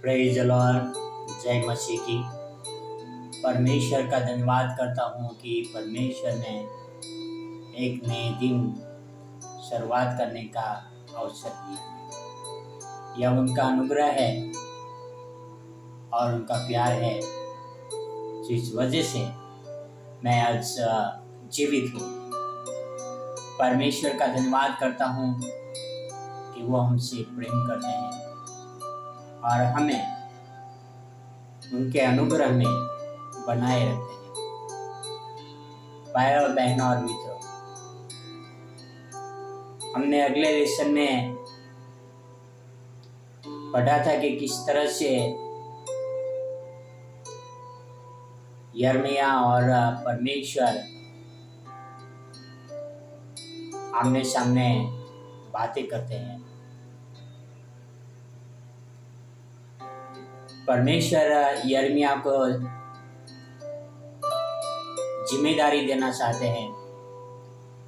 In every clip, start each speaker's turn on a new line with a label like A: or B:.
A: Praise the Lord. जय मसीह की। परमेश्वर का धन्यवाद करता हूँ कि परमेश्वर ने एक नए दिन शुरुआत करने का अवसर दिया। यह उनका अनुग्रह है और उनका प्यार है, जिस वजह से मैं आज जीवित हूँ। परमेश्वर का धन्यवाद करता हूँ कि वो हमसे प्रेम करते हैं और हमें उनके अनुग्रह में बनाए रखते हैं। भाई और बहनों और मित्रों, हमने अगले लेसन में पढ़ा था कि किस तरह से यिर्मयाह और परमेश्वर आमने सामने बातें करते हैं। परमेश्वर यिर्मयाह को जिम्मेदारी देना चाहते हैं।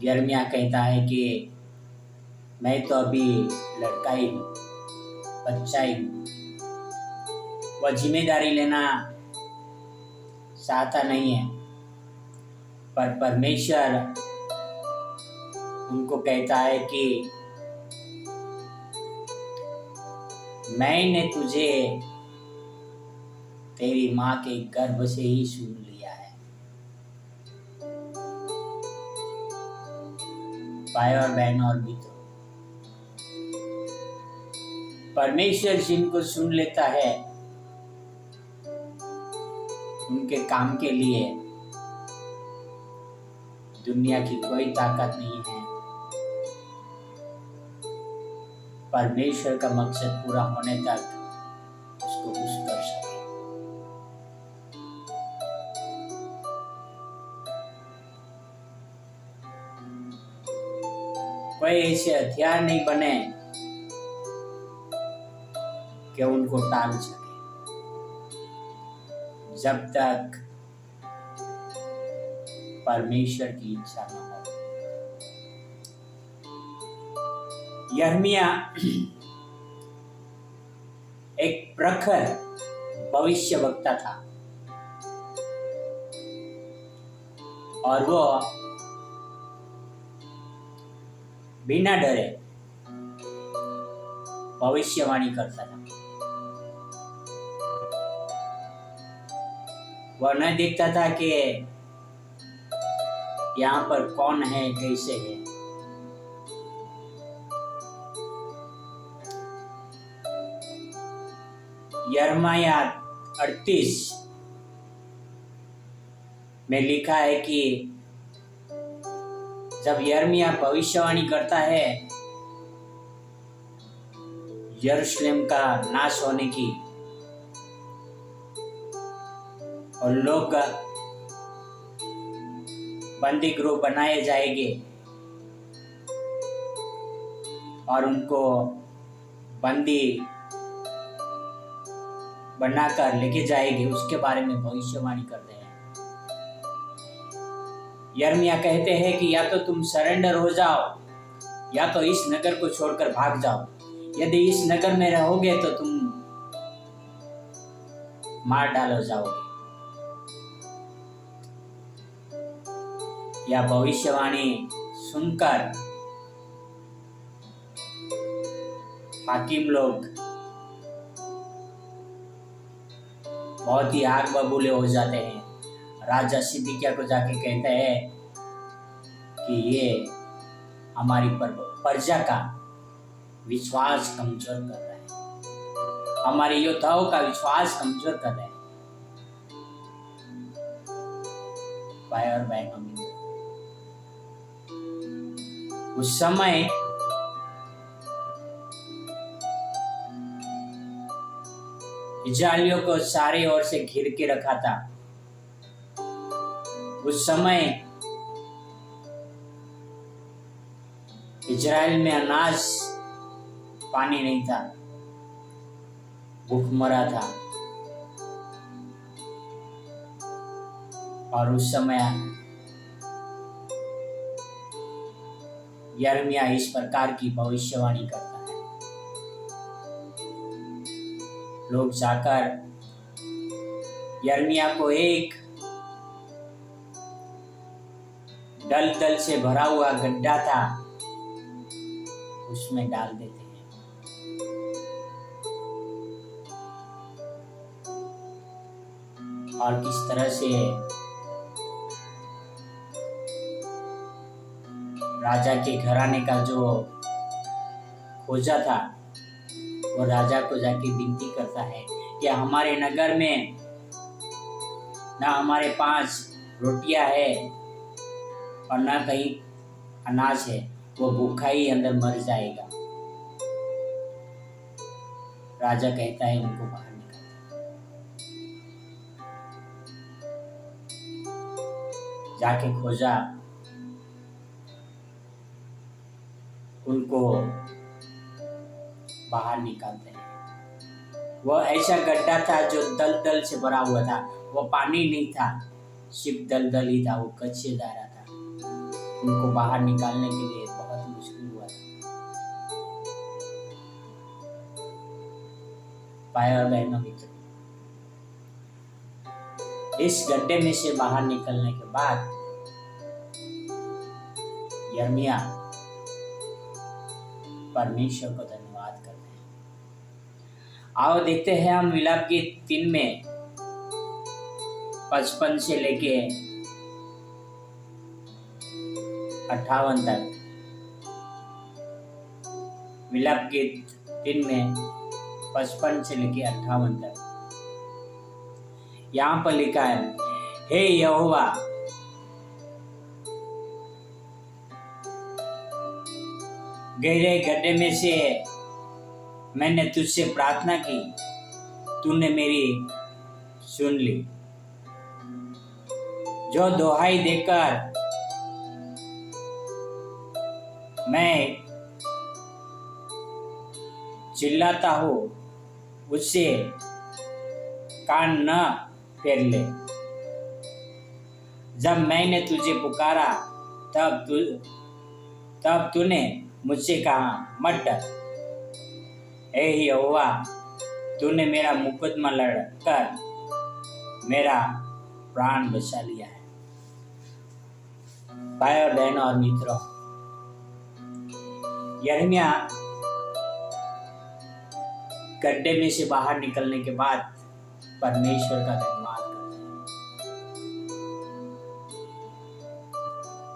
A: यिर्मयाह कहता है कि मैं तो अभी लड़का ही हूँ, बच्चा ही हूँ। वह जिम्मेदारी लेना चाहता नहीं है, पर परमेश्वर उनको कहता है कि मैंने तुझे तेरी माँ के गर्भ से ही सुन लिया है। भाई और बहनों और मित्रों, परमेश्वर जिनको सुन लेता है उनके काम के लिए दुनिया की कोई ताकत नहीं है। परमेश्वर का मकसद पूरा होने तक उसको कुछ कर सके। कोई ऐसे हथियार नहीं बने कि उनको टाल सके जब तक परमेश्वर की इच्छा न हो। यिर्मयाह एक प्रखर भविष्यवक्ता था और वो बिना डरे भविष्यवाणी करता था। वह न देखता था कि यहाँ पर कौन है, कैसे है। यिर्मयाह 38 में लिखा है कि जब यिर्मयाह भविष्यवाणी करता है यरूशलेम का नाश होने की और लोग बंदी गृह बनाए जाएंगे और उनको बंदी बनाकर लेके जाएंगे, उसके बारे में भविष्यवाणी करते हैं। यिर्मयाह कहते हैं कि या तो तुम सरेंडर हो जाओ या तो इस नगर को छोड़कर भाग जाओ। यदि इस नगर में रहोगे तो तुम मार डालो जाओगे। यह भविष्यवाणी सुनकर हाकिम लोग बहुत ही आग बबूले हो जाते हैं। राजा सिदकिय्याह को जाके कहते हैं कि ये हमारी प्रजा का विश्वास कमजोर कर रहा है, हमारे योद्धाओं का विश्वास कमजोर कर रहे हैं। भाई और बहनों, उस समय इस्राएलियों को चारों ओर से घेर के रखा था। उस समय इजराइल में अनाज पानी नहीं था, भूखमरा था। और उस समय यिर्मयाह इस प्रकार की भविष्यवाणी करता है। लोग जाकर यिर्मयाह को एक दलदल से भरा हुआ गड्ढा था उसमें डाल देते हैं। और किस तरह से राजा के घराने का जो खोजा था वो राजा को जाके विनती करता है कि हमारे नगर में ना हमारे पास रोटियां है और ना कहीं अनाज है, वो भूखा ही अंदर मर जाएगा। राजा कहता है उनको बाहर निकाल। जाके खोजा, उनको बाहर निकालते हैं। वो ऐसा गड्ढा था जो दलदल से भरा हुआ था, वो पानी नहीं था, सिर्फ दलदल ही था, वो कच्चेदार था। उनको बाहर निकालने के लिए बहुत मुश्किल हुआ था। भाई और बहनों मित्र, इस गड्ढे में से बाहर निकलने के बाद यिर्मयाह परमेश्वर को धन्यवाद करते हैं। आओ देखते हैं हम विलाप गीत 3 में 55 से लेके 58 तक। विलाप गीत 3 में 55 से लेके 58 तक यहाँ पर लिखा है, हे यहोवा, गहरे गड्ढे में से मैंने तुझसे प्रार्थना की, तूने मेरी सुन ली। जो दुहाई देकर मैं चिल्लाता हूँ उससे कान न फेर ले। जब मैंने तुझे पुकारा तब तूने मुझसे कहा मत डर। हे यहोवा, तूने मेरा मुकदमा लड़कर मेरा प्राण बचा लिया है। भाई और बहनों और मित्रों, यिर्मयाह गड्ढे में से बाहर निकलने के बाद परमेश्वर का धन्यवाद करते हैं,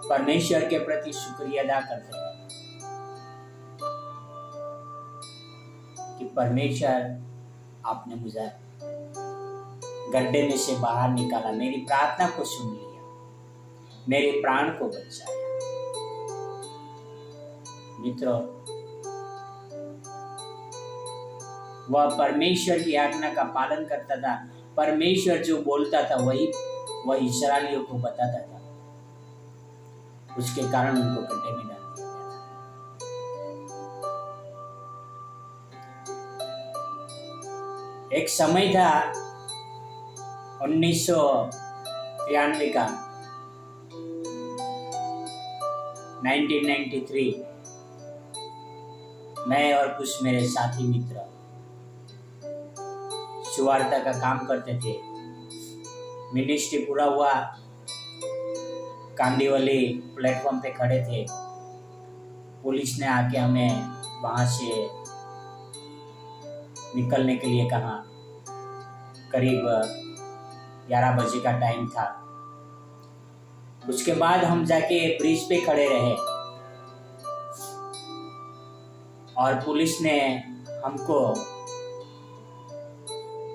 A: परमेश्वर के प्रति शुक्रिया अदा करते हैं कि परमेश्वर, आपने मुझे गड्ढे में से बाहर निकाला, मेरी प्रार्थना को सुन लिया, मेरे प्राण को बचाया। मित्रों, वह परमेश्वर की आज्ञा का पालन करता था। परमेश्वर जो बोलता था वह इस्राएलियों को बताता था। उसके कारण उनको गड्ढे में डाल दिया गया था। एक समय था 1993 का, 1993, मैं और कुछ मेरे साथी मित्र सुवार्ता का काम करते थे। मिनिस्ट्री पूरा हुआ, कांदीवली प्लेटफॉर्म पे खड़े थे। पुलिस ने आके हमें वहां से निकलने के लिए कहा। करीब 11 बजे का टाइम था। उसके बाद हम जाके ब्रिज पे खड़े रहे और पुलिस ने हमको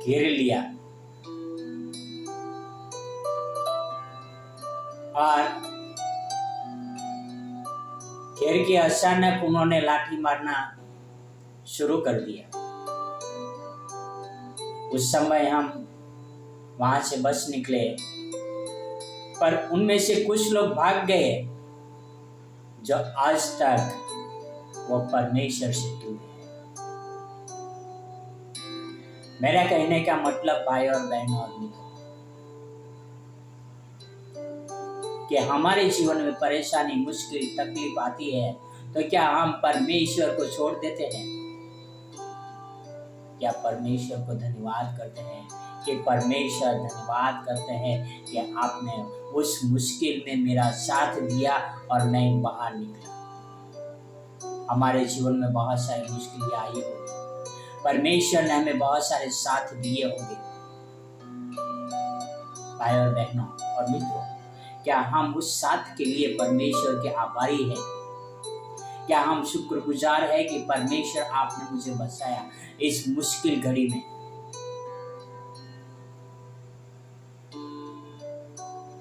A: घेर लिया और घेर के अचानक उन्होंने लाठी मारना शुरू कर दिया। उस समय हम वहां से बच निकले, पर उनमें से कुछ लोग भाग गए जो आज तक वो परमेश्वर से दूर है। मेरा कहने का मतलब भाई और बहनों और मित्रों, कि हमारे जीवन में परेशानी, मुश्किल, तकलीफ आती है तो क्या हम परमेश्वर को छोड़ देते हैं? क्या परमेश्वर को धन्यवाद करते हैं कि परमेश्वर धन्यवाद करते हैं कि आपने उस मुश्किल में मेरा साथ दिया और मैं बाहर निकला। हमारे जीवन में बहुत सारी मुश्किलें आई होगी, परमेश्वर ने हमें बहुत सारे साथ दिए होंगे। भाई और बहनों और मित्रों, क्या हम उस साथ के लिए परमेश्वर के आभारी हैं? क्या हम शुक्रगुजार है कि परमेश्वर आपने मुझे बचाया इस मुश्किल घड़ी में?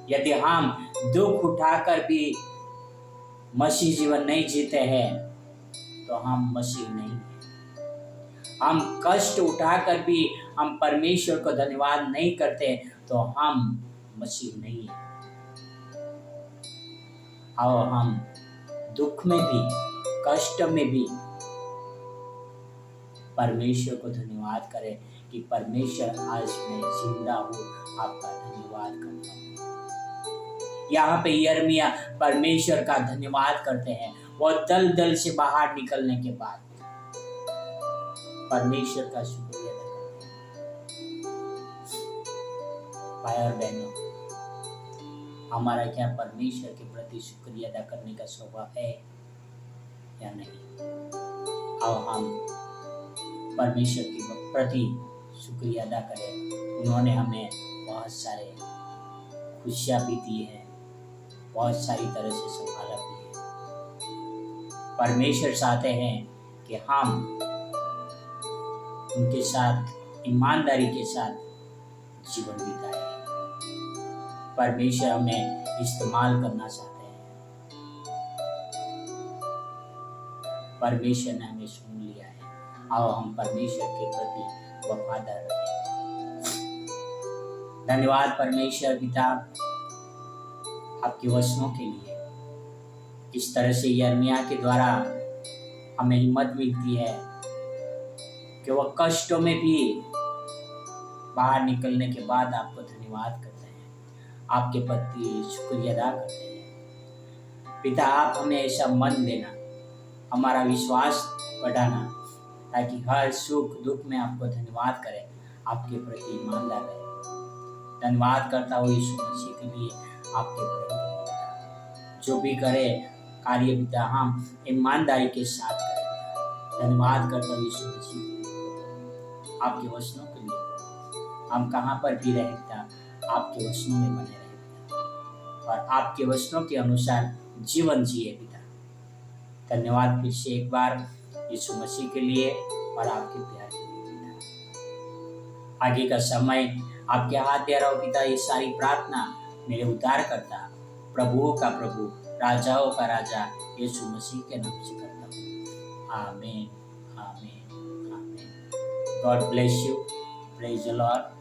A: यदि हम दुख उठाकर भी मसीह जीवन नहीं जीते हैं तो हम मसीह नहीं हैं। हम कष्ट उठाकर भी हम परमेश्वर को धन्यवाद नहीं करते तो हम मसीह नहीं हैं। आओ हम दुख में भी कष्ट में भी परमेश्वर को धन्यवाद करें कि परमेश्वर आज मैं जिंदा हूँ, आपका धन्यवाद करता हूँ। यहाँ पे यिर्मयाह परमेश्वर का धन्यवाद करते हैं। वो दलदल से बाहर निकलने के बाद परमेश्वर का शुक्रिया अदा करते हैं। भाई और बहनों, हमारा क्या परमेश्वर के प्रति शुक्रिया अदा करने का स्वभाव है या नहीं? आओ हम परमेश्वर के प्रति शुक्रिया अदा करें। उन्होंने हमें बहुत सारे खुशियाँ भी दी हैं, बहुत सारी तरह से संभाला भी है। परमेश्वर चाहते हैं कि हम उनके साथ ईमानदारी के साथ जीवन बिताएं। परमेश्वर हमें इस्तेमाल करना चाहते हैं। परमेश्वर ने हमें सुन लिया है। आओ हम परमेश्वर के प्रति वफादार रहें। धन्यवाद परमेश्वर पिता आपके वचनों के लिए। इस तरह से यिर्मयाह के द्वारा हमें हिम्मत मिलती है कि वह कष्टों में भी बाहर निकलने के बाद आपको धन्यवाद करते हैं, आपके प्रति शुक्रिया अदा करते हैं। पिता आप हमें ऐसा मन देना, हमारा विश्वास बढ़ाना, ताकि हर सुख दुख में आपको धन्यवाद करें, आपके प्रति ईमानदार रहे। धन्यवाद करता हूँ यीशु मसीह के लिए, आपके प्रति जो भी करे कार्य पिता हम ईमानदारी के साथ करें। धन्यवाद करता हूँ यीशु मसीह के लिए, आपके वचनों के लिए। हम कहाँ पर भी रहे पिता, आपके वचनों में बने रहे पिता, और आपके वचनों के अनुसार जीवन जिए पिता। धन्यवाद फिर से एक बार यीशु मसीह के लिए और आपके प्यार के लिए पिता। आगे का समय आपके हाथ दे रहा हूं पिता। ये सारी प्रार्थना मेरे उद्धार करता, प्रभुओं का प्रभु, राजाओं का राजा यीशु मसीह के नाम से करता हूँ। आमीन, आमीन, आमीन। God bless you. Praise the Lord.